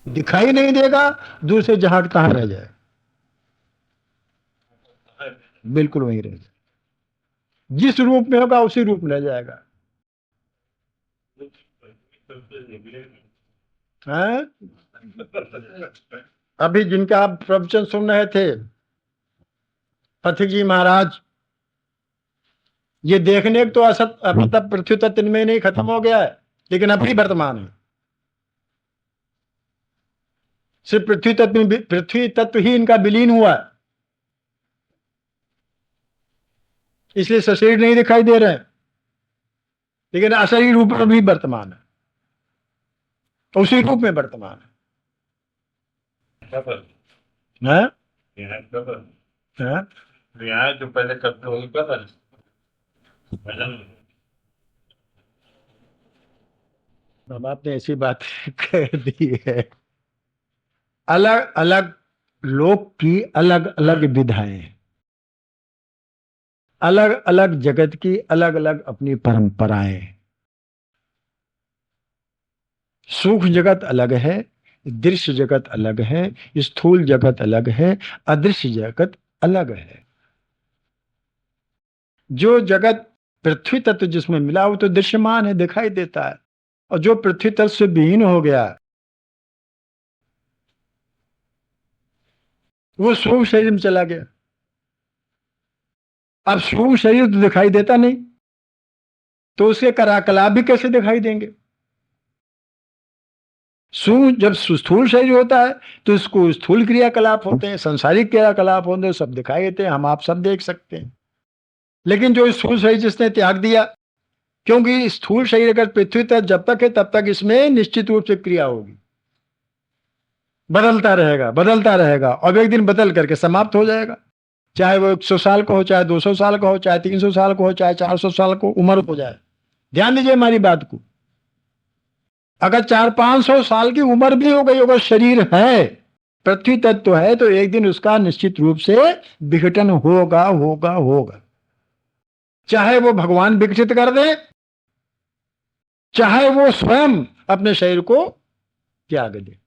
दिखाई नहीं देगा, दूर से जहाज कहाँ रह जाए, बिल्कुल वहीं रह जाए, जिस रूप में होगा उसी रूप में रह जाएगा। हैं? अभी जिनका आप प्रवचन सुन रहे थे, पथिक जी महाराज, ये देखने को तो असत मतलब पृथ्वी तत्व में नहीं खत्म हो गया है, लेकिन अभी वर्तमान है। सिर्फ पृथ्वी तत्व ही इनका विलीन हुआ है, इसलिए सशरीर नहीं दिखाई दे रहे हैं, लेकिन अशरीर रूप में भी वर्तमान है, उसी रूप में वर्तमान है। हैं? जो पहले करते वही कर भजन। अब आपने ऐसी बात कह दी है। अलग अलग लोक की अलग अलग विधाएं, अलग अलग जगत की अलग अलग अपनी परंपराएं। सूक्ष्म जगत अलग है, दृश्य जगत अलग है, स्थूल जगत अलग है, अदृश्य जगत अलग है। जो जगत पृथ्वी तत्व जिसमें मिला वो तो दृश्यमान है, दिखाई देता है, और जो पृथ्वी तत्व से विहीन हो गया वो सूक्ष्म शरीर में चला गया। अब सूक्ष्म शरीर तो दिखाई देता नहीं, तो उसके क्रियाकलाप भी कैसे दिखाई देंगे? जब स्थूल शरीर होता है तो इसको स्थूल क्रियाकलाप होते हैं, संसारिक क्रियाकलाप होते हैं, सब दिखाई देते हैं, हम आप सब देख सकते हैं। लेकिन जो स्थूल शरीर जिसने त्याग दिया, क्योंकि स्थूल शरीर अगर पृथ्वी तक जब तक है तब तक इसमें निश्चित रूप से क्रिया होगी, बदलता रहेगा, और एक दिन बदल करके समाप्त हो जाएगा। चाहे वो 100 साल का हो, चाहे 200 साल का हो, चाहे 300 साल का हो, चाहे 400 साल को उम्र हो जाए। ध्यान दीजिए हमारी बात को, अगर 400-500 साल की उम्र भी हो गई, अगर शरीर है, पृथ्वी तत्व है, तो एक दिन उसका निश्चित रूप से विघटन होगा होगा होगा। चाहे वो भगवान विकसित कर दे, चाहे वो स्वयं अपने शरीर को त्याग दे,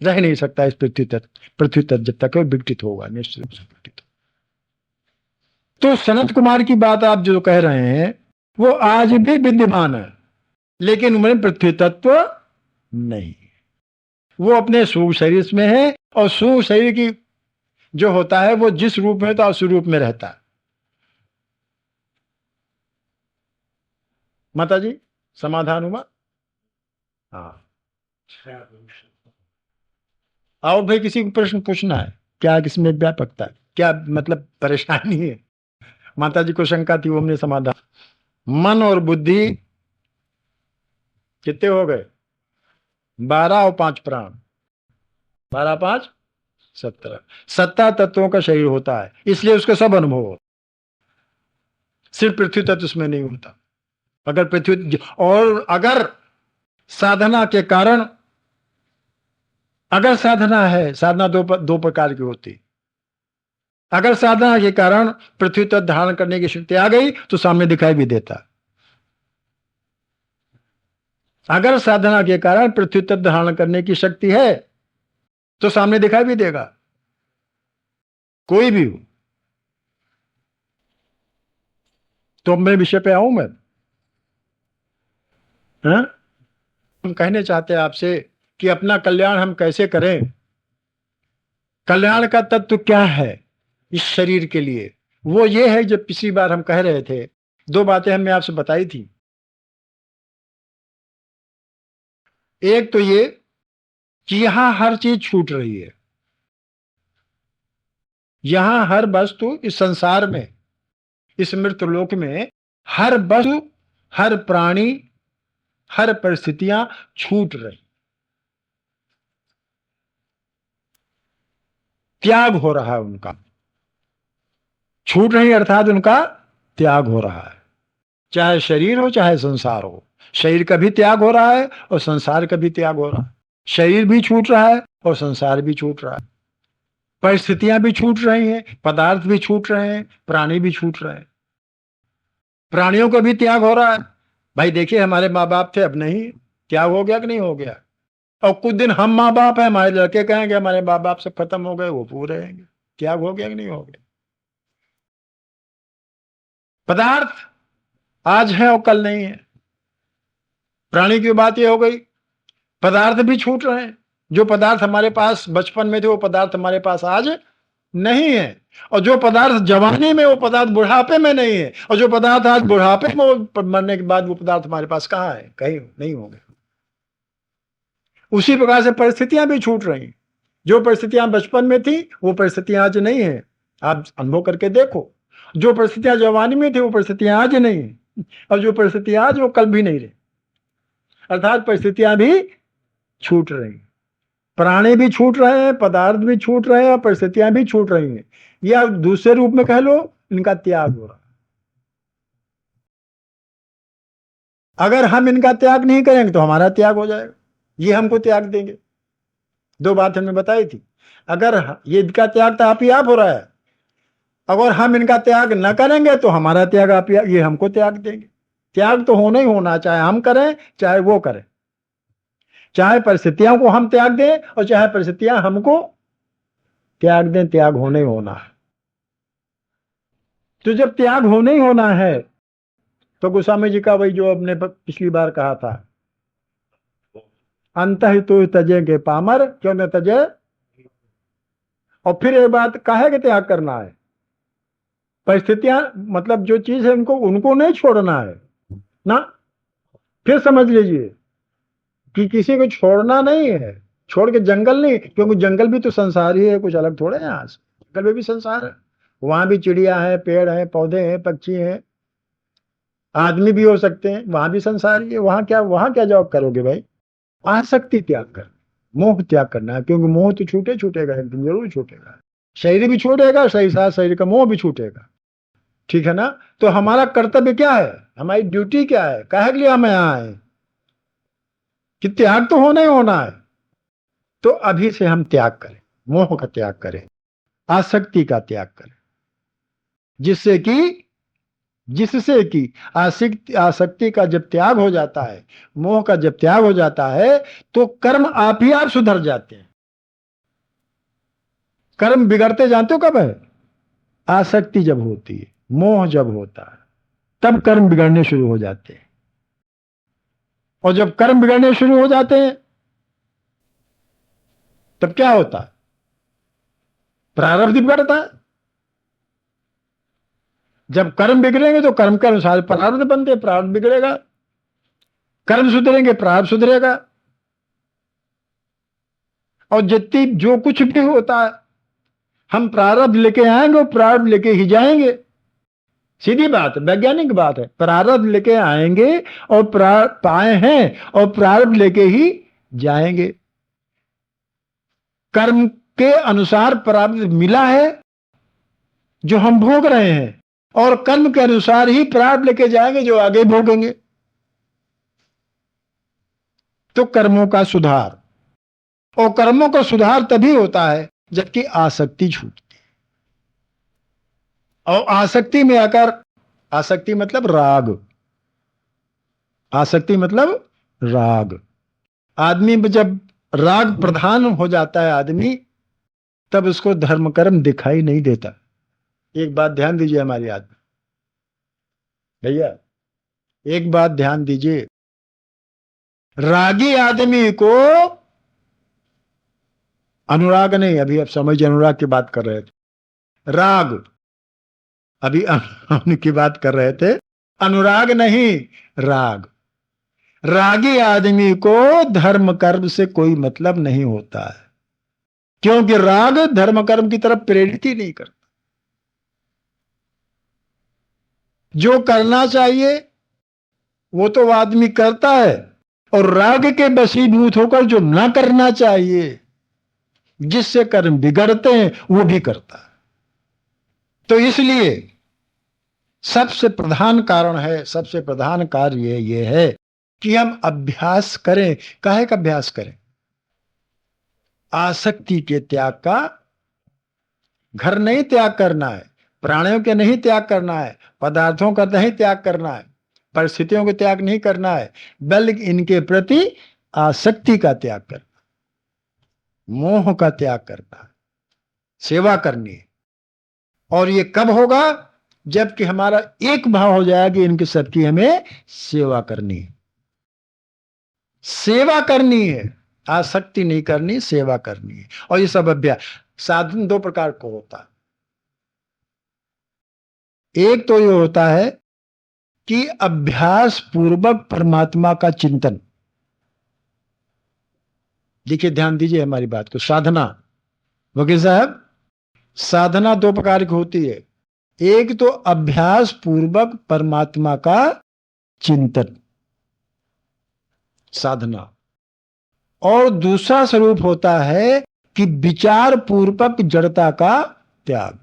रह नहीं सकता इस पृथ्वी तत्व जब तक वो विकसित होगा, निश्चित रूप से विकसित। तो सनत कुमार की बात आप जो कह रहे हैं वो आज भी विद्यमान है, लेकिन उनमें पृथ्वी तत्व नहीं, वो अपने सूक्ष्म शरीर में है, और सूक्ष्म शरीर की जो होता है वो जिस रूप में होता है उस रूप में रहता है। माता जी, समाधान हुआ? हाँ। और भाई किसी को प्रश्न पूछना है क्या? किसमें व्यापकता है क्या, मतलब परेशानी है? माता जी को शंका थी, वो हमने समाधान। मन और बुद्धि कितने हो गए? 12 और 5 प्राण, 12 5 17। 17 तत्वों का शरीर होता है, इसलिए उसका सब अनुभव हो, सिर्फ पृथ्वी तत्व उसमें नहीं होता। अगर पृथ्वी, और अगर साधना के कारण, अगर साधना है, साधना दो प्रकार की होती, अगर साधना के कारण पृथ्वी तत्व धारण करने की शक्ति आ गई तो सामने दिखाई भी देता। अगर साधना के कारण पृथ्वी तत्व धारण करने की शक्ति है तो सामने दिखाई भी देगा, कोई भी हो। तो मैं विषय पे आऊं मैं, हाँ? हम कहने चाहते हैं आपसे कि अपना कल्याण हम कैसे करें, कल्याण का तत्व क्या है इस शरीर के लिए? वो ये है जो पिछली बार हम कह रहे थे, 2 बातें हमने आपसे बताई थी। एक तो ये कि यहां हर चीज छूट रही है, यहां हर वस्तु, इस संसार में, इस मृत्यलोक में हर वस्तु, हर प्राणी, हर परिस्थितियां छूट रही, त्याग हो रहा है उनका, छूट रही अर्थात उनका त्याग हो रहा है। चाहे शरीर हो चाहे संसार हो, शरीर का भी त्याग हो रहा है और संसार का भी त्याग हो रहा है। शरीर भी छूट रहा है और संसार भी छूट रहा है, परिस्थितियां भी छूट रही हैं, पदार्थ भी छूट रहे हैं, प्राणी भी छूट रहे हैं, प्राणियों का भी त्याग हो रहा है। भाई देखिए, हमारे माँ बाप थे, अब नहीं, त्याग हो गया कि नहीं हो गया? और कुछ दिन हम माँ बाप हैं, हमारे लड़के कहेंगे हमारे माँ बाप से खत्म हो गए, वो पूरे रहेंगे। त्याग हो गया कि नहीं हो गया? पदार्थ आज है और कल नहीं है। प्राणी की बात ये हो गई, पदार्थ भी छूट रहे हैं। जो पदार्थ हमारे पास बचपन में थे वो पदार्थ हमारे पास आज नहीं है, और जो पदार्थ जवानी में वो पदार्थ बुढ़ापे में नहीं है, और जो पदार्थ आज बुढ़ापे में वो मरने के बाद वो पदार्थ हमारे पास कहाँ है? कहीं नहीं होंगे। उसी प्रकार से परिस्थितियां भी छूट रही। जो परिस्थितियां बचपन में थी वो परिस्थितियां आज नहीं है। आप अनुभव करके देखो, जो परिस्थितियां जवानी में थी वो परिस्थितियां आज नहीं है, और जो परिस्थितियां आज वो कल भी नहीं रही। अर्थात परिस्थितियां भी छूट रही, प्राणी भी छूट रहे हैं, पदार्थ भी छूट रहे हैं, और परिस्थितियां भी छूट रही हैं। या दूसरे रूप में कह लो, इनका त्याग हो रहा है। अगर हम इनका त्याग नहीं करेंगे तो हमारा त्याग हो जाएगा, ये हमको त्याग देंगे। दो बात हमने बताई थी। अगर ये इनका त्याग तो आप ही आप हो रहा है, अगर हम इनका त्याग न करेंगे तो हमारा त्याग आप ये हमको त्याग देंगे। त्याग तो होना ही होना, चाहे हम करें चाहे वो करें, चाहे परिस्थितियों को हम त्याग दें और चाहे परिस्थितियां हमको त्याग दें, त्याग होने ही होना है। तो जब त्याग होने ही होना है तो गोस्वामी जी का वही जो हमने पिछली बार कहा था, अंतहि तो तजेंगे पामर क्यों न तजे। और फिर एक बात काहे के त्याग करना है? परिस्थितियां मतलब जो चीज है उनको नहीं छोड़ना है ना। फिर समझ लीजिए कि किसी को छोड़ना नहीं है, छोड़ के जंगल नहीं, क्योंकि जंगल भी तो संसार ही है, कुछ अलग थोड़े है। यहाँ से जंगल में भी संसार है, वहां भी चिड़िया है, पेड़ है, पौधे हैं, पक्षी हैं, आदमी भी हो सकते हैं, वहां भी संसार ही है। वहां क्या जॉब करोगे भाई? आसक्ति त्याग कर, मोह त्याग करना है, क्योंकि मोह तो छूटेगा, एक दिन जरूर छूटेगा। शरीर भी छूटेगा, सही साथ शरीर का मोह भी छूटेगा, ठीक है ना। तो हमारा कर्तव्य क्या है, हमारी ड्यूटी क्या है, काहे के लिए हम यहाँ आए? कि त्याग तो होना ही होना है। तो अभी से हम त्याग करें, मोह का त्याग करें, आसक्ति का त्याग करें, जिससे कि आसक्ति का जब त्याग हो जाता है, मोह का जब त्याग हो जाता है, तो कर्म आप ही आप सुधर जाते हैं। कर्म बिगड़ते जानते हो कब है? आसक्ति जब होती है, मोह जब होता है, तब कर्म बिगड़ने शुरू हो जाते हैं। और जब कर्म बिगड़ने शुरू हो जाते हैं तब क्या होता है? प्रारब्ध बिगड़ता है। जब कर्म बिगड़ेंगे तो कर्म के अनुसार प्रारब्ध बनते, प्रारब्ध बिगड़ेगा, कर्म सुधरेंगे, प्रारब्ध सुधरेगा। और जितनी जो कुछ भी होता है हम प्रारब्ध लेके आएंगे और प्रारब्ध लेके ही जाएंगे। सीधी बात, वैज्ञानिक बात है। प्रारब्ध लेके आएंगे और पाए हैं और प्रारब्ध लेके ही जाएंगे। कर्म के अनुसार प्रारब्ध मिला है जो हम भोग रहे हैं, और कर्म के अनुसार ही प्रारब्ध लेके जाएंगे जो आगे भोगेंगे। तो कर्मों का सुधार, और कर्मों का सुधार तभी होता है जबकि आसक्ति छूटती है। और आसक्ति में आकर, आसक्ति मतलब राग, आसक्ति मतलब राग। आदमी में जब राग प्रधान हो जाता है आदमी, तब उसको धर्म कर्म दिखाई नहीं देता। एक बात ध्यान दीजिए हमारी आदमी भैया, एक बात ध्यान दीजिए, रागी आदमी को अनुराग नहीं, अभी आप समझिए अनुराग की बात कर रहे थे, राग, अभी की बात कर रहे थे, अनुराग नहीं, राग। रागी आदमी को धर्म कर्म से कोई मतलब नहीं होता है, क्योंकि राग धर्म कर्म की तरफ प्रेरित ही नहीं करता। जो करना चाहिए वो तो आदमी करता है, और राग के वशीभूत होकर जो ना करना चाहिए, जिससे कर्म बिगड़ते हैं, वो भी करता है। तो इसलिए सबसे प्रधान कारण है, सबसे प्रधान कार्य ये है कि हम अभ्यास करें। काहे का अभ्यास करें? आसक्ति के त्याग का। घर नहीं त्याग करना है, प्राणियों के नहीं त्याग करना है, पदार्थों का नहीं त्याग करना है, परिस्थितियों को त्याग नहीं करना है, बल्कि इनके प्रति आसक्ति का त्याग करना। मोह का त्याग करना है, सेवा करनी है। और ये कब होगा? जबकि हमारा एक भाव हो जाएगा कि इनकी सबकी हमें सेवा करनी है, सेवा करनी है, आसक्ति नहीं करनी, सेवा करनी है। और ये सब अभ्यास साधन दो प्रकार को होता है। एक तो ये होता है कि अभ्यास पूर्वक परमात्मा का चिंतन। देखिए, ध्यान दीजिए हमारी बात को। साधना, वकील साहब, साधना दो प्रकार की होती है। एक तो अभ्यास पूर्वक परमात्मा का चिंतन, साधना। और दूसरा स्वरूप होता है कि विचार पूर्वक जड़ता का त्याग।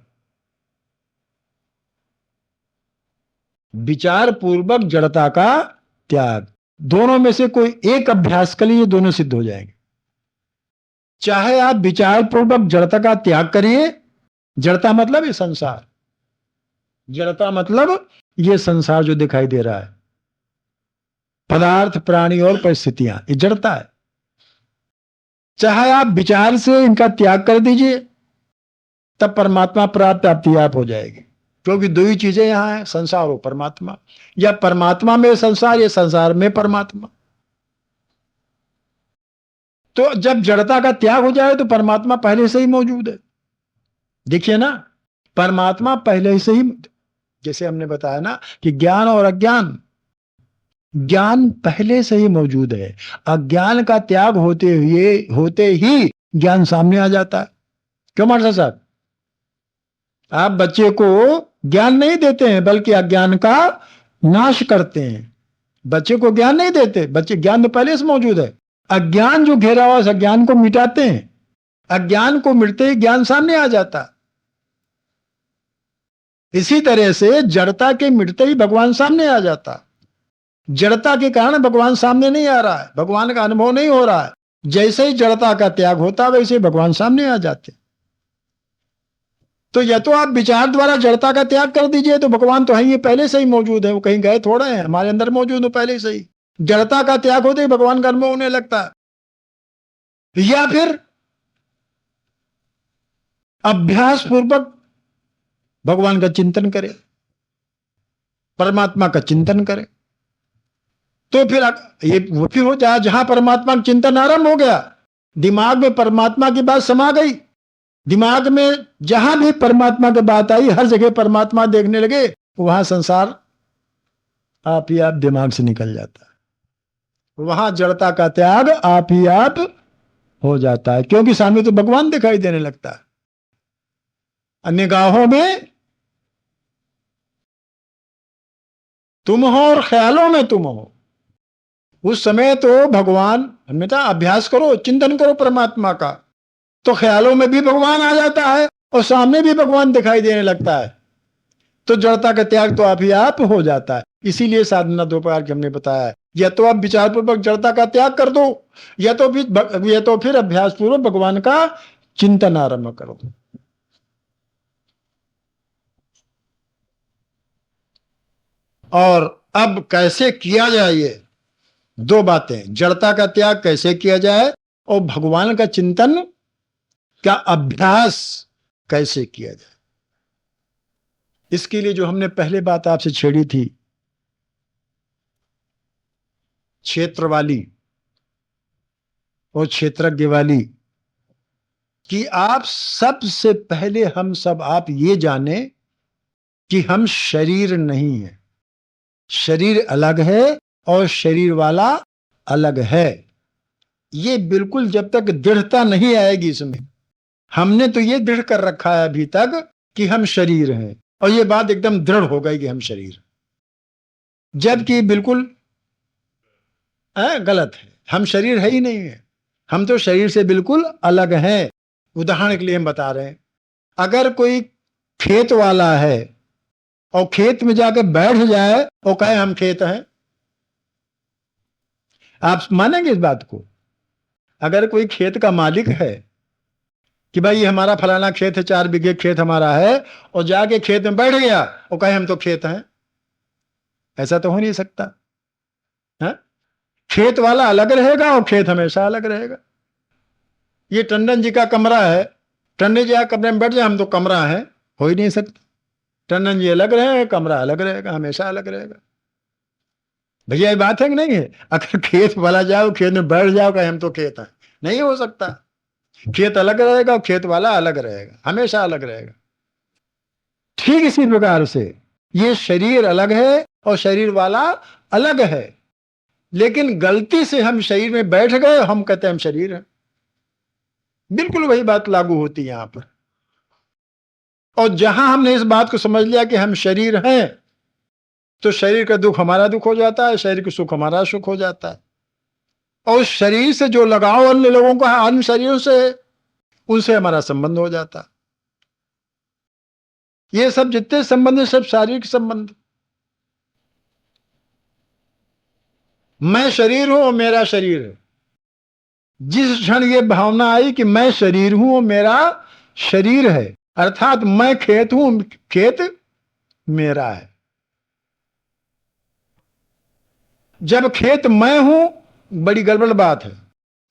विचार पूर्वक जड़ता का त्याग, दोनों में से कोई एक अभ्यास के लिए दोनों सिद्ध हो जाएंगे। चाहे आप विचार पूर्वक जड़ता का त्याग करिए, जड़ता मतलब ये संसार, जड़ता मतलब ये संसार जो दिखाई दे रहा है, पदार्थ, प्राणी और परिस्थितियां, ये जड़ता है। चाहे आप विचार से इनका त्याग कर दीजिए, तब परमात्मा प्राप्ति आप हो जाएगी। क्योंकि दो ही चीजें यहां हैं, संसार और परमात्मा, या परमात्मा में संसार, या संसार में परमात्मा। तो जब जड़ता का त्याग हो जाए तो परमात्मा पहले से ही मौजूद है। देखिए ना, परमात्मा पहले से ही, जैसे हमने बताया ना कि ज्ञान और अज्ञान, ज्ञान पहले से ही मौजूद है। अज्ञान का त्याग होते ही ज्ञान सामने आ जाता है। क्यों मास्टर साहब? आप बच्चे को ज्ञान नहीं देते हैं, बल्कि अज्ञान का नाश करते हैं। बच्चे को ज्ञान नहीं देते, बच्चे, ज्ञान तो पहले से मौजूद है। अज्ञान जो घेरा हुआ, अज्ञान को मिटाते हैं। अज्ञान को मिटते ही ज्ञान सामने आ जाता। इसी तरह से जड़ता के मिटते ही भगवान सामने आ जाता। जड़ता के कारण भगवान सामने नहीं आ रहा है, भगवान का अनुभव नहीं हो रहा है। जैसे ही जड़ता का त्याग होता है, वैसे ही भगवान सामने आ जाते। तो या तो आप विचार द्वारा जड़ता का त्याग कर दीजिए, तो भगवान तो है, ये पहले से ही मौजूद है, वो कहीं गए थोड़े हैं, हमारे अंदर मौजूद हो पहले से ही। जड़ता का त्याग होते ही भगवान का अनुभव होने लगता है। या फिर अभ्यास पूर्वक भगवान का चिंतन करे, परमात्मा का चिंतन करे, तो फिर ये वो फिर हो जाए, जहां परमात्मा का चिंतन आरंभ हो गया, दिमाग में परमात्मा की बात समा गई। दिमाग में जहां भी परमात्मा की बात आई, हर जगह परमात्मा देखने लगे, वहां संसार आप ही आप दिमाग से निकल जाता है। वहां जड़ता का त्याग आप ही आप हो जाता है, क्योंकि सामने तो भगवान दिखाई देने लगता है। निगाहों में तुम हो और ख्यालों में तुम हो। उस समय तो भगवान, हमने कहा अभ्यास करो, चिंतन करो परमात्मा का, तो ख्यालों में भी भगवान आ जाता है और सामने भी भगवान दिखाई देने लगता है। तो जड़ता का त्याग तो आप ही आप हो जाता है। इसीलिए साधना दो प्रकार की हमने बताया है। या तो आप विचारपूर्वक जड़ता का त्याग कर दो, या तो फिर अभ्यास पूर्वक भगवान का चिंतन आरंभ कर दो। और अब कैसे किया जाए, ये दो बातें, जड़ता का त्याग कैसे किया जाए और भगवान का चिंतन का अभ्यास कैसे किया जाए, इसके लिए जो हमने पहले बात आपसे छेड़ी थी, क्षेत्र वाली और क्षेत्रज्ञ वाली, कि आप सबसे पहले आप ये जाने कि हम शरीर नहीं है। शरीर अलग है और शरीर वाला अलग है। ये बिल्कुल जब तक दृढ़ता नहीं आएगी इसमें, हमने तो ये दृढ़ कर रखा है अभी तक कि हम शरीर हैं, और ये बात एकदम दृढ़ हो गई कि हम शरीर, जबकि बिल्कुल गलत है। हम शरीर है ही नहीं है, हम तो शरीर से बिल्कुल अलग हैं। उदाहरण के लिए हम बता रहे हैं, अगर कोई खेत वाला है और खेत में जाकर बैठ जाए और कहे हम खेत हैं, आप मानेंगे इस बात को? अगर कोई खेत का मालिक है कि भाई ये हमारा फलाना खेत है, 4 बीघे खेत हमारा है, और जाके खेत में बैठ गया और कहे हम तो खेत हैं, ऐसा तो हो नहीं सकता है? खेत वाला अलग रहेगा और खेत हमेशा अलग रहेगा। ये टंडन जी का कमरा है, टंडन जी का कमरे में बैठ जाए हम तो कमरा है, हो ही नहीं सकता। टंडन जी अलग रहे, कमरा अलग रहेगा, हमेशा अलग रहेगा। भैया ये बात है कि नहीं है? अगर खेत वाला जाओ, खेत में बैठ जाओ कहे हम तो खेत है, नहीं हो सकता। खेत अलग रहेगा, खेत वाला अलग रहेगा, हमेशा अलग रहेगा। ठीक इसी प्रकार से ये शरीर अलग है और शरीर वाला अलग है, लेकिन गलती से हम शरीर में बैठ गए, हम कहते हैं हम शरीर हैं। बिल्कुल वही बात लागू होती है यहां पर। और जहां हमने इस बात को समझ लिया कि हम शरीर हैं, तो शरीर का दुख हमारा दुख हो जाता है, शरीर का सुख हमारा सुख हो जाता है। और उस शरीर से जो लगाव अन्य लोगों को है, अन्य शरीरों से, उनसे हमारा संबंध हो जाता है। ये सब जितने संबंध है सब शारीरिक संबंध। मैं शरीर हूं और मेरा शरीर है। जिस क्षण ये भावना आई कि मैं शरीर हूं और मेरा शरीर है, अर्थात मैं खेत हूं, खेत मेरा है। जब खेत मैं हूं, बड़ी गड़बड़ बात है।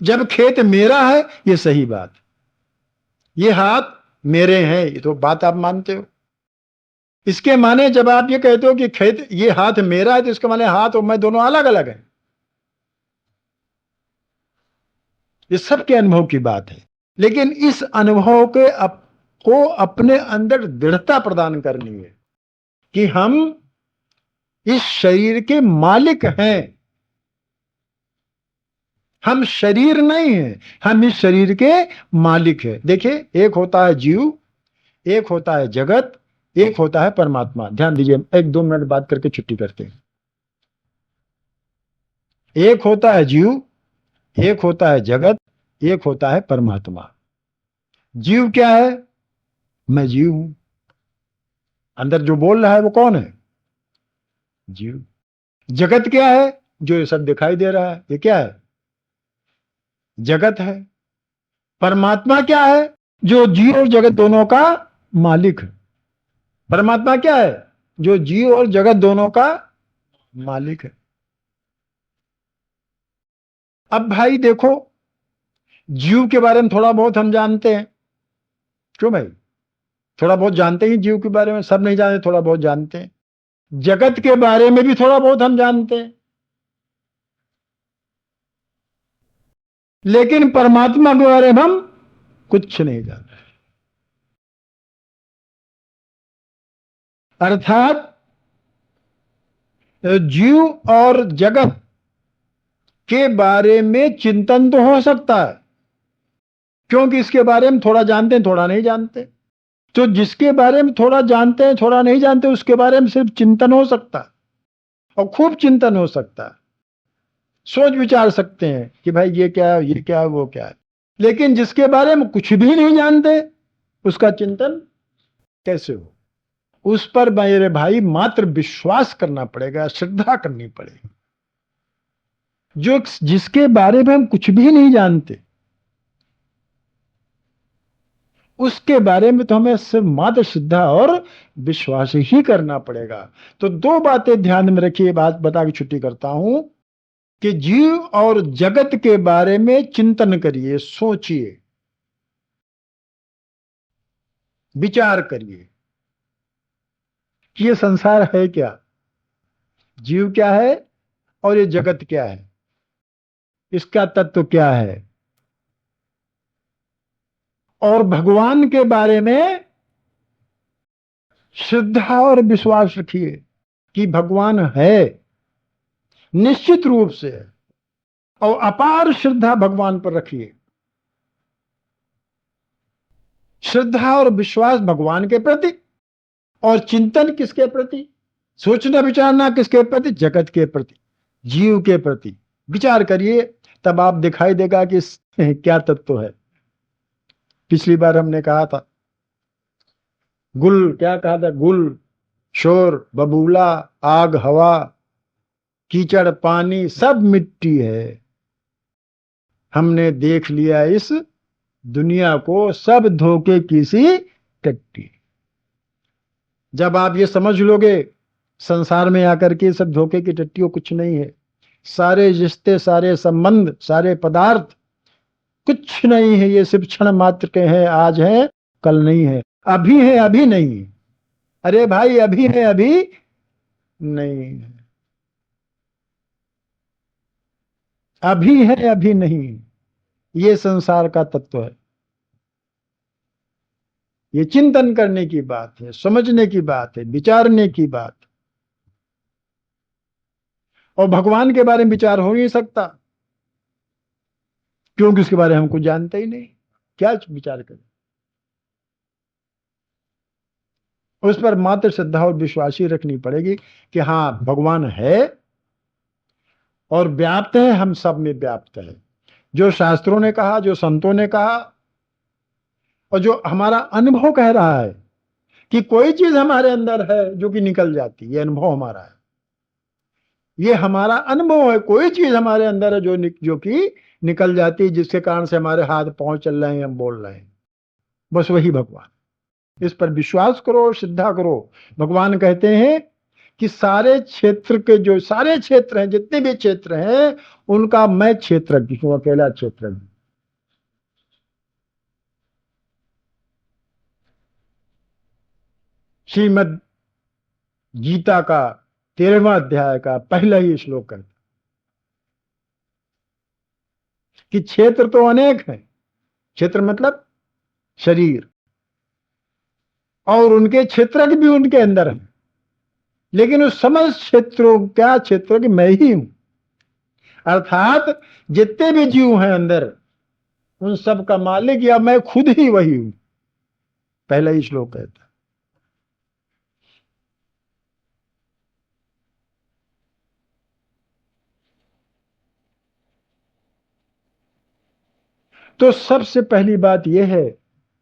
जब खेत मेरा है, ये सही बात। ये हाथ मेरे हैं, ये तो बात आप मानते हो। इसके माने जब आप ये कहते हो कि खेत, ये हाथ मेरा है, तो इसके माने हाथ और मैं दोनों अलग अलग हैं। ये सबके अनुभव की बात है, लेकिन इस अनुभव के को अपने अंदर दृढ़ता प्रदान करनी है कि हम इस शरीर के मालिक हैं। हम शरीर नहीं हैं, हम इस शरीर के मालिक हैं। देखिए, एक होता है जीव, एक होता है जगत, एक होता है परमात्मा। ध्यान दीजिए, 1-2 मिनट बात करके छुट्टी करते हैं। एक होता है जीव, एक होता है जगत, एक होता है परमात्मा। जीव क्या है? मैं जीव हूं। अंदर जो बोल रहा है वो कौन है? जीव। जगत क्या है? जो ये सब दिखाई दे रहा है, ये क्या है? जगत है। परमात्मा क्या है? जो जीव और जगत दोनों का मालिक है। परमात्मा क्या है? जो जीव और जगत दोनों का मालिक है। अब भाई देखो, जीव के बारे में थोड़ा बहुत हम जानते हैं। क्यों भाई? थोड़ा बहुत जानते ही जीव के बारे में, सब नहीं जानते, थोड़ा बहुत जानते हैं। जगत के बारे में भी थोड़ा बहुत हम जानते हैं, लेकिन परमात्मा के बारे में हम कुछ नहीं जानते। अर्थात जीव और जगत के बारे में चिंतन तो हो सकता है, क्योंकि इसके बारे में थोड़ा जानते हैं, थोड़ा नहीं जानते। तो जिसके बारे में थोड़ा जानते हैं, थोड़ा नहीं जानते, उसके बारे में सिर्फ चिंतन हो सकता है, और खूब चिंतन हो सकता है। सोच विचार सकते हैं कि भाई ये क्या है, ये क्या है, वो क्या है। लेकिन जिसके बारे में कुछ भी नहीं जानते, उसका चिंतन कैसे हो? उस पर मेरे भाई मात्र विश्वास करना पड़ेगा, श्रद्धा करनी पड़ेगी। जो जिसके बारे में हम कुछ भी नहीं जानते, उसके बारे में तो हमें सिर्फ मात्र श्रद्धा और विश्वास ही करना पड़ेगा। तो 2 बातें ध्यान में रखिए, बात बता के छुट्टी करता हूं कि जीव और जगत के बारे में चिंतन करिए, सोचिए, विचार करिए कि ये संसार है क्या, जीव क्या है और ये जगत क्या है, इसका तत्व क्या है। और भगवान के बारे में श्रद्धा और विश्वास रखिए कि भगवान है, निश्चित रूप से, और अपार श्रद्धा भगवान पर रखिए। श्रद्धा और विश्वास भगवान के प्रति, और चिंतन किसके प्रति? सोचना विचारना किसके प्रति? जगत के प्रति, जीव के प्रति विचार करिए, तब आप दिखाई देगा कि क्या तत्व है। पिछली बार हमने कहा था, गुल, क्या कहा था? गुल, शोर, बबूला, आग, हवा, कीचड़, पानी, सब मिट्टी है। हमने देख लिया इस दुनिया को, सब धोखे की सी टट्टी। जब आप ये समझ लोगे संसार में आकर के, सब धोखे की टट्टी, कुछ नहीं है। सारे रिश्ते, सारे संबंध, सारे पदार्थ कुछ नहीं है, ये सिर्फ क्षण मात्र के हैं, आज है कल नहीं है, अभी है अभी नहीं है। अरे भाई अभी है अभी नहीं है, अभी है अभी नहीं है। ये संसार का तत्व है। ये चिंतन करने की बात है, समझने की बात है, विचारने की बात। और भगवान के बारे में विचार हो नहीं सकता, क्योंकि उसके बारे में हम कुछ जानते ही नहीं, क्या विचार करें। उस पर मात्र श्रद्धा और विश्वास ही रखनी पड़ेगी कि हाँ भगवान है और व्याप्त है, हम सब में व्याप्त है। जो शास्त्रों ने कहा, जो संतों ने कहा और जो हमारा अनुभव कह रहा है कि कोई चीज हमारे अंदर है जो कि निकल जाती है, ये अनुभव हमारा है, ये हमारा अनुभव है। कोई चीज हमारे अंदर है जो कि निकल जाती है, जिसके कारण से हमारे हाथ पांव चल रहे हैं, हम बोल रहे हैं, बस वही भगवान। इस पर विश्वास करो, श्रद्धा करो। भगवान कहते हैं कि सारे क्षेत्र के, जो सारे क्षेत्र हैं, जितने भी क्षेत्र हैं, उनका मैं क्षेत्रज्ञ हूं, अकेला क्षेत्रज्ञ। श्रीमद् गीता का 13वां अध्याय का पहला ही श्लोक है कि क्षेत्र तो अनेक है, क्षेत्र मतलब शरीर, और उनके क्षेत्रज्ञ भी उनके अंदर है, लेकिन उस समस्त क्षेत्रों, क्या क्षेत्र कि मैं ही हूं। अर्थात जितने भी जीव हैं अंदर, उन सब का मालिक या मैं खुद ही वही हूं, पहला ही श्लोक कहता है। तो सबसे पहली बात यह है,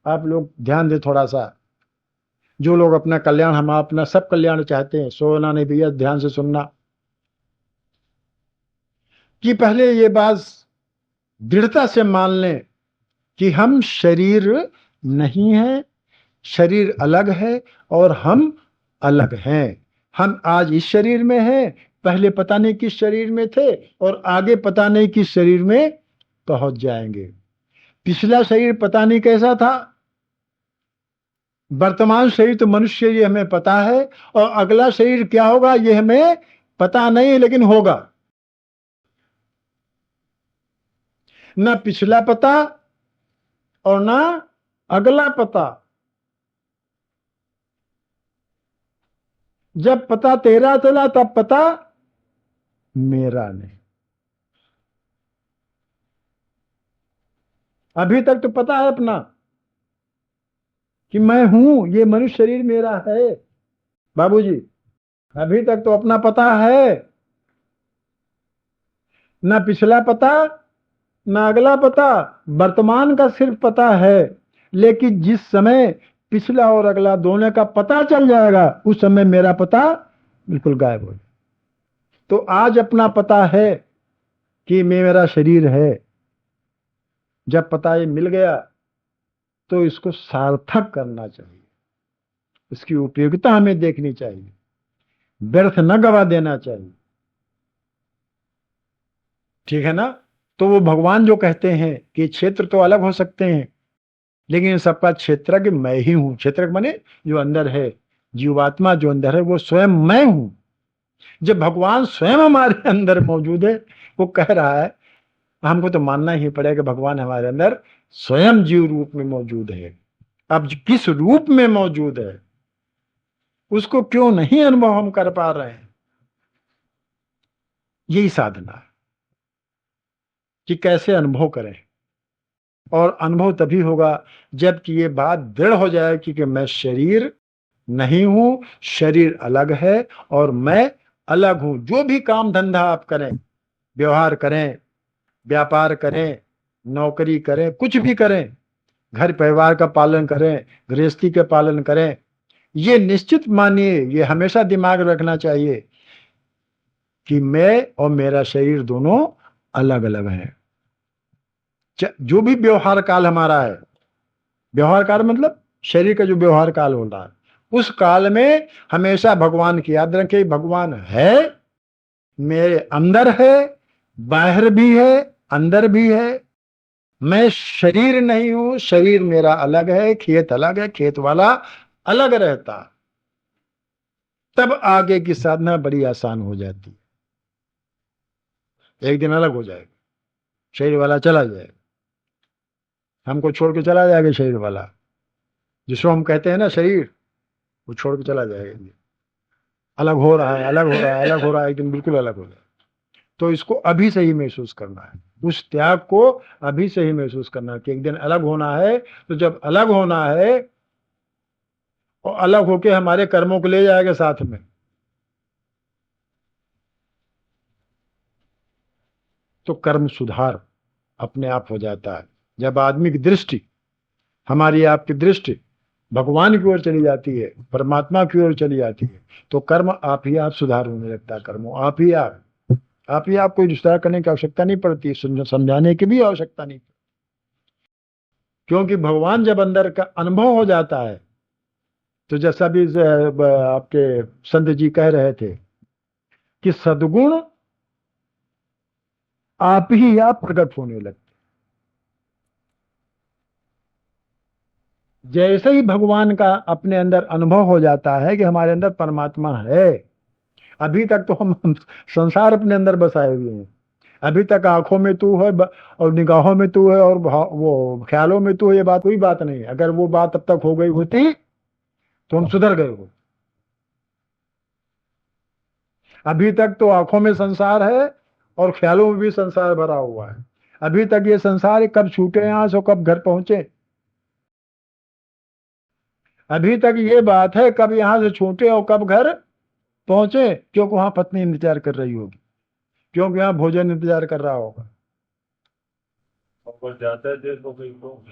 आप लोग ध्यान दें थोड़ा सा, जो लोग अपना कल्याण, हम अपना सब कल्याण चाहते हैं, सोना नहीं भैया, ध्यान से सुनना, कि पहले ये बात दृढ़ता से मान लें कि हम शरीर नहीं है, शरीर अलग है और हम अलग हैं। हम आज इस शरीर में हैं, पहले पता नहीं किस शरीर में थे, और आगे पता नहीं किस शरीर में पहुंच जाएंगे। पिछला शरीर पता नहीं कैसा था, वर्तमान शरीर तो मनुष्य शरीर हमें पता है, और अगला शरीर क्या होगा ये हमें पता नहीं, लेकिन होगा। ना पिछला पता और ना अगला पता। जब पता तेरा चला तब पता मेरा नहीं। अभी तक तो पता है अपना कि मैं हूं, ये मनुष्य शरीर मेरा है बाबूजी, अभी तक तो अपना पता है, ना पिछला पता ना अगला पता, वर्तमान का सिर्फ पता है। लेकिन जिस समय पिछला और अगला दोनों का पता चल जाएगा, उस समय मेरा पता बिल्कुल गायब हो जाएगा। तो आज अपना पता है कि मेरा शरीर है। जब पता ये मिल गया तो इसको सार्थक करना चाहिए, इसकी उपयोगिता हमें देखनी चाहिए, व्यर्थ न गवा देना चाहिए, ठीक है ना। तो वो भगवान जो कहते हैं कि क्षेत्र तो अलग हो सकते हैं, लेकिन सबका क्षेत्रज्ञ मैं ही हूं। क्षेत्रज्ञ माने जो अंदर है, जीवात्मा जो अंदर है, वो स्वयं मैं हूं। जब भगवान स्वयं हमारे अंदर मौजूद है, वो कह रहा है, हमको तो मानना ही पड़ेगा भगवान हमारे अंदर स्वयं जीव रूप में मौजूद है। अब किस रूप में मौजूद है उसको क्यों नहीं अनुभव हम कर पा रहे हैं, यही साधना है कि कैसे अनुभव करें। और अनुभव तभी होगा जबकि ये बात दृढ़ हो जाए कि मैं शरीर नहीं हूं, शरीर अलग है और मैं अलग हूं। जो भी काम धंधा आप करें, व्यवहार करें, व्यापार करें, नौकरी करें, कुछ भी करें, घर परिवार का पालन करें, गृहस्थी के पालन करें, ये निश्चित मानिए, ये हमेशा दिमाग रखना चाहिए कि मैं और मेरा शरीर दोनों अलग अलग हैं। जो भी व्यवहार काल हमारा है, व्यवहार काल मतलब शरीर का जो व्यवहार काल होता है, उस काल में हमेशा भगवान की याद रखें। भगवान है, मेरे अंदर है, बाहर भी है, अंदर भी है, मैं शरीर नहीं हूं, शरीर मेरा अलग है, खेत अलग है, खेत वाला अलग रहता, तब आगे की साधना बड़ी आसान हो जाती है। एक दिन अलग हो जाएगा, शरीर वाला चला जाएगा, हमको छोड़ के चला जाएगा शरीर वाला, जिसको हम कहते हैं ना शरीर, वो छोड़ के चला जाएगा। अलग हो रहा है, अलग हो रहा है, अलग हो रहा है, एक दिन बिल्कुल अलग हो जाएगा। तो इसको अभी से ही महसूस करना है, उस त्याग को अभी से ही महसूस करना है कि एक दिन अलग होना है। तो जब अलग होना है और अलग होके हमारे कर्मों को ले जाएगा साथ में, तो कर्म सुधार अपने आप हो जाता है। जब आदमी की दृष्टि, हमारी आपकी दृष्टि भगवान की ओर चली जाती है, परमात्मा की ओर चली जाती है, तो कर्म आप ही आप सुधार होने लगता है। कर्म आप ही आप कोई सुधार करने की आवश्यकता नहीं पड़ती, समझाने की भी आवश्यकता नहीं, क्योंकि भगवान जब अंदर का अनुभव हो जाता है, तो जैसा भी आपके संत जी कह रहे थे कि सद्गुण आप ही आप प्रकट होने लगते। जैसे ही भगवान का अपने अंदर अनुभव हो जाता है कि हमारे अंदर परमात्मा है, अभी तक तो हम संसार अपने अंदर बसाए हुए हैं, अभी तक आंखों में तू है और निगाहों में तू है और वो ख्यालों में तू है, ये बात कोई बात नहीं है। अगर वो बात अब तक हो गई होती तो हम सुधर गए हो। अभी तक तो आंखों में संसार है और ख्यालों में भी संसार भरा हुआ है। अभी तक ये संसार कब छूटे यहां से, कब घर पहुंचे। अभी तक ये बात है कब यहां से छूटे और कब घर पहुंचे, क्योंकि वहां पत्नी इंतजार कर रही होगी, क्योंकि यहाँ भोजन इंतजार कर रहा होगा। और जाता है देर को कहीं को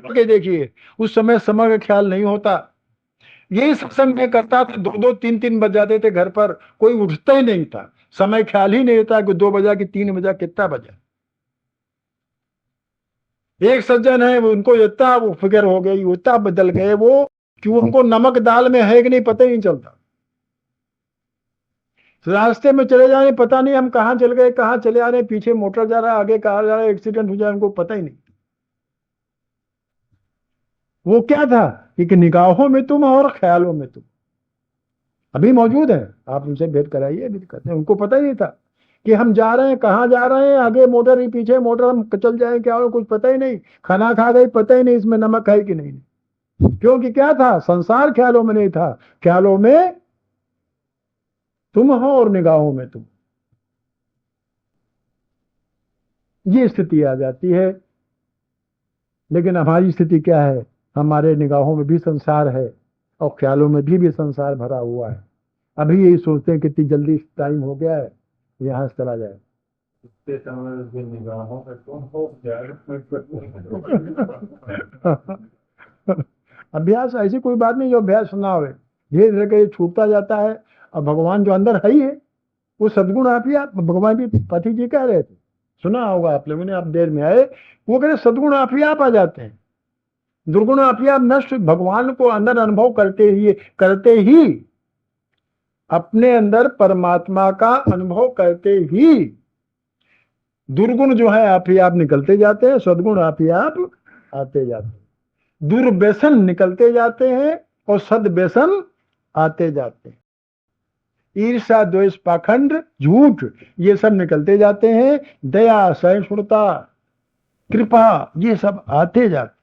के देखिए, उस समय का ख्याल नहीं होता। यही सत्संग में करता था, 2-2 3-3 बज जाते थे घर पर, कोई उठता ही नहीं था, समय ख्याल ही नहीं था कि 2 बजा कि 3 बजा, कितना बजा। एक सज्जन है, वो उनको इतना वो फिक्र हो गई, इतना बदल गए वो कि उनको नमक दाल में है कि नहीं पता ही नहीं चलता। रास्ते में चले जाने, पता नहीं हम कहाँ चल गए, कहाँ चले आ रहे, पीछे मोटर जा रहा है, आगे कार जा रहा है, एक्सीडेंट हो जाए उनको पता ही नहीं। वो क्या था कि निगाहों में तुम और ख्यालों में तुम। अभी मौजूद है, आप उनसे भेंट कराइए, अभी करते हैं। उनको पता ही नहीं था कि हम जा रहे हैं, कहाँ जा रहे हैं, आगे मोटर ही पीछे मोटर, हम चल जाए क्या हो, कुछ पता ही नहीं। खाना खा गई, पता ही नहीं इसमें नमक है कि नहीं, क्योंकि क्या था, संसार ख्यालों में नहीं था, ख्यालों में तुम हो और निगाहों में तुम। ये स्थिति आ जाती है। लेकिन हमारी स्थिति क्या है, हमारे निगाहों में भी संसार है और ख्यालों में भी संसार भरा हुआ है। अभी यही सोचते हैं कितनी जल्दी टाइम हो गया है, यहाँ से चला जाए। इतने समय से निगाहों में तुम हो जाए। अभ्यास ऐसी कोई बात नहीं जो अभ्यास ना हो, धीरे धीरे करके छूटता जाता है। और भगवान जो अंदर है ही है, वो सदगुण आप ही आप। भगवान भी पति जी कह रहे थे, सुना होगा आप लोगों ने, आप देर में आए, वो कह रहे सदगुण आप ही आप आ जाते हैं, दुर्गुण आप ही आप नष्ट। भगवान को अंदर अनुभव करते ही अपने अंदर परमात्मा का अनुभव करते ही दुर्गुण जो है आप ही आप निकलते जाते हैं, सदगुण आप ही आप आते जाते हैं। दुर्व्यसन निकलते जाते हैं और सद्व्यसन आते जाते हैं। ईर्षा द्वेष पाखंड झूठ, ये सब निकलते जाते हैं। दया सहिष्णुता कृपा, ये सब आते जाते।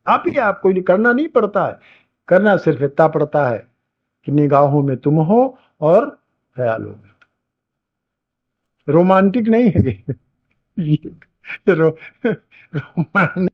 आप ही आपको करना नहीं पड़ता है, करना सिर्फ इतना पड़ता है कि निगाहों में तुम हो और ख्यालों में। रोमांटिक नहीं है रोमांटिक